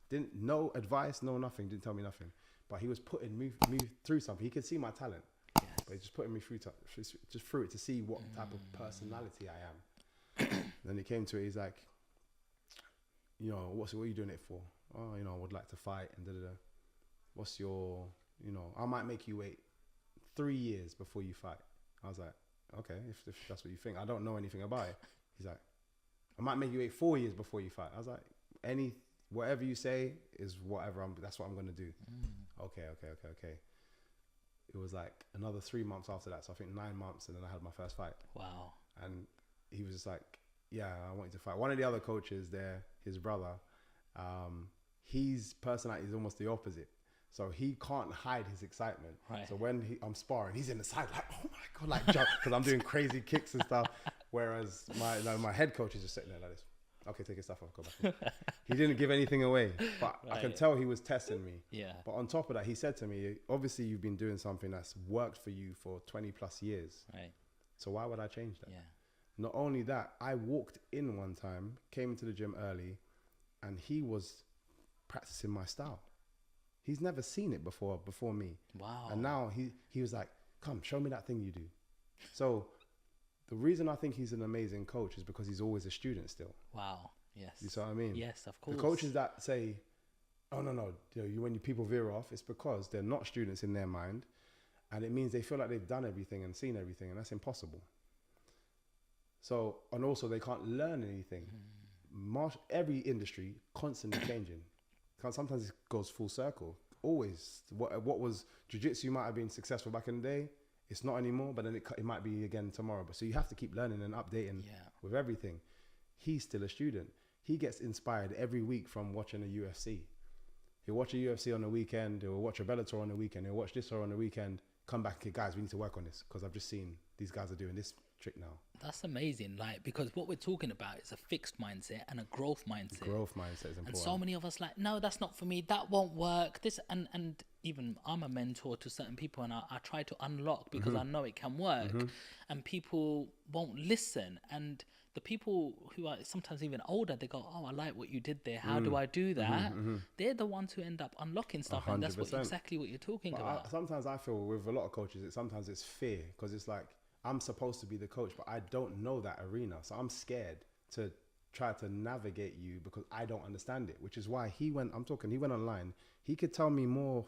Didn't no advice, no nothing. Didn't tell me nothing. But he was putting me through something. He could see my talent, but he's just putting me through just through it to see what type of personality I am. Then he came to it. He's like, you know, what are you doing it for? Oh, you know, I would like to fight and da. What's your, you know, I might make you wait 3 years before you fight. I was like, okay, if that's what you think. I don't know anything about it. He's like, I might make you wait 4 years before you fight. I was like, whatever you say is whatever. That's what I'm going to do. Okay. It was like another 3 months after that. So I think 9 months, and then I had my first fight. Wow. And he was just like, yeah, I want you to fight. One of the other coaches there, his brother, his personality is almost the opposite. So he can't hide his excitement. Right. So when I'm sparring, he's in the side like, oh my God, like jump, because I'm doing crazy kicks and stuff. Whereas my head coach is just sitting there like this. Okay, take your stuff off, go back. He didn't give anything away, but I can tell he was testing me. Yeah. But on top of that, he said to me, obviously you've been doing something that's worked for you for 20 plus years. Right. So why would I change that? Yeah. Not only that, I walked in one time, came into the gym early, and he was practicing my style. He's never seen it before me. Wow. And now he was like, come, show me that thing you do. So the reason I think he's an amazing coach is because he's always a student still. Wow. Yes. You see what I mean? Yes, of course. The coaches that say, oh, no, when people veer off, it's because they're not students in their mind. And it means they feel like they've done everything and seen everything, and that's impossible. So, and also they can't learn anything. Every industry constantly changing. Sometimes it goes full circle. Always, what was jiu-jitsu might have been successful back in the day, it's not anymore. But then it might be again tomorrow. But so you have to keep learning and updating with everything. He's still a student. He gets inspired every week from watching a UFC. He'll watch a UFC on the weekend. He'll watch a Bellator on the weekend. He'll watch this on the weekend. Come back, okay, guys, we need to work on this because I've just seen these guys are doing this trick now. That's amazing, like, because what we're talking about is a fixed mindset and a growth mindset. Growth mindset is important. And so many of us like, no, that's not for me. That won't work. This and even I'm a mentor to certain people, and I try to unlock because I know it can work, and people won't listen. And the people who are sometimes even older, they go, oh, I like what you did there. How do I do that? They're the ones who end up unlocking stuff. 100%. And that's exactly what you're talking about. Sometimes I feel with a lot of coaches, sometimes it's fear because it's like, I'm supposed to be the coach, but I don't know that arena. So I'm scared to try to navigate you because I don't understand it, which is why he went online. He could tell me more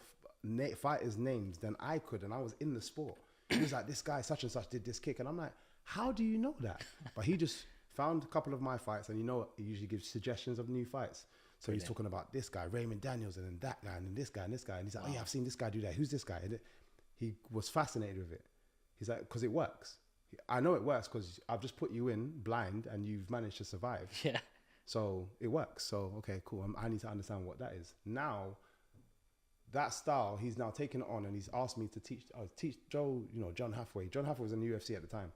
fighters' names than I could. And I was in the sport. He was like, this guy such and such did this kick. And I'm like, how do you know that? But he just found a couple of my fights, and you know what? He usually gives suggestions of new fights. So Brilliant. He's talking about this guy, Raymond Daniels, and then that guy, and then this guy, and this guy. And he's like, oh yeah, I've seen this guy do that. Who's this guy? And he was fascinated with it. He's like, because it works. I know it works because I've just put you in blind and you've managed to survive. Yeah. So it works. So, okay, cool. I need to understand what that is. Now, that style, he's now taken it on and he's asked me to teach Joe, John Hathaway. John Hathaway was in the UFC at the time.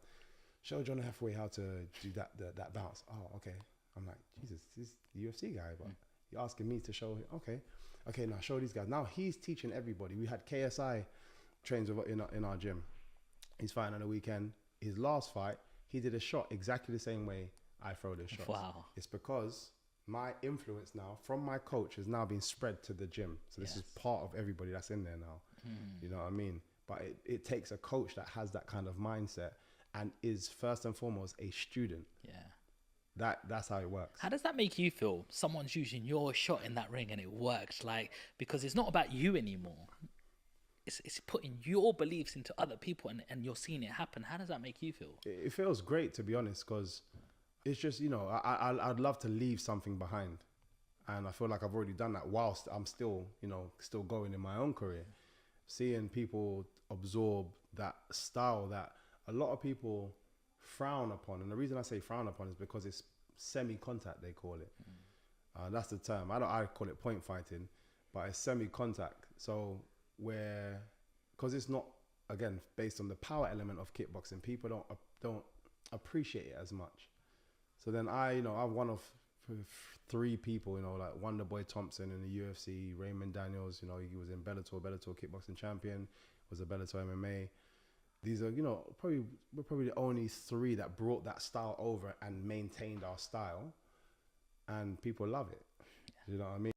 Show John Hathaway how to do that bounce. Oh, okay. I'm like, Jesus, this is the UFC guy, but you're asking me to show him. Okay, now show these guys. Now he's teaching everybody. We had KSI trains in our gym. He's fighting on the weekend. His last fight, he did a shot exactly the same way I throw the shots. Wow. It's because my influence now from my coach has now been spread to the gym. So this is part of everybody that's in there now. You know what I mean? But it takes a coach that has that kind of mindset and is first and foremost a student. Yeah. That's how it works. How does that make you feel? Someone's using your shot in that ring and it works, like, because it's not about you anymore. It's putting your beliefs into other people and you're seeing it happen. How does that make you feel? It feels great, to be honest, because it's just, I'd love to leave something behind. And I feel like I've already done that whilst I'm still going in my own career. Seeing people absorb that style that a lot of people frown upon. And the reason I say frown upon is because it's semi-contact, they call it. That's the term. I call it point fighting, but it's semi-contact. So because it's not, again, based on the power element of kickboxing, people don't appreciate it as much. So then I'm one of 3 people, like Wonderboy Thompson in the UFC, Raymond Daniels, he was in Bellator kickboxing champion, was a Bellator MMA. These are, we're probably the only 3 that brought that style over and maintained our style, and people love it. You know what I mean?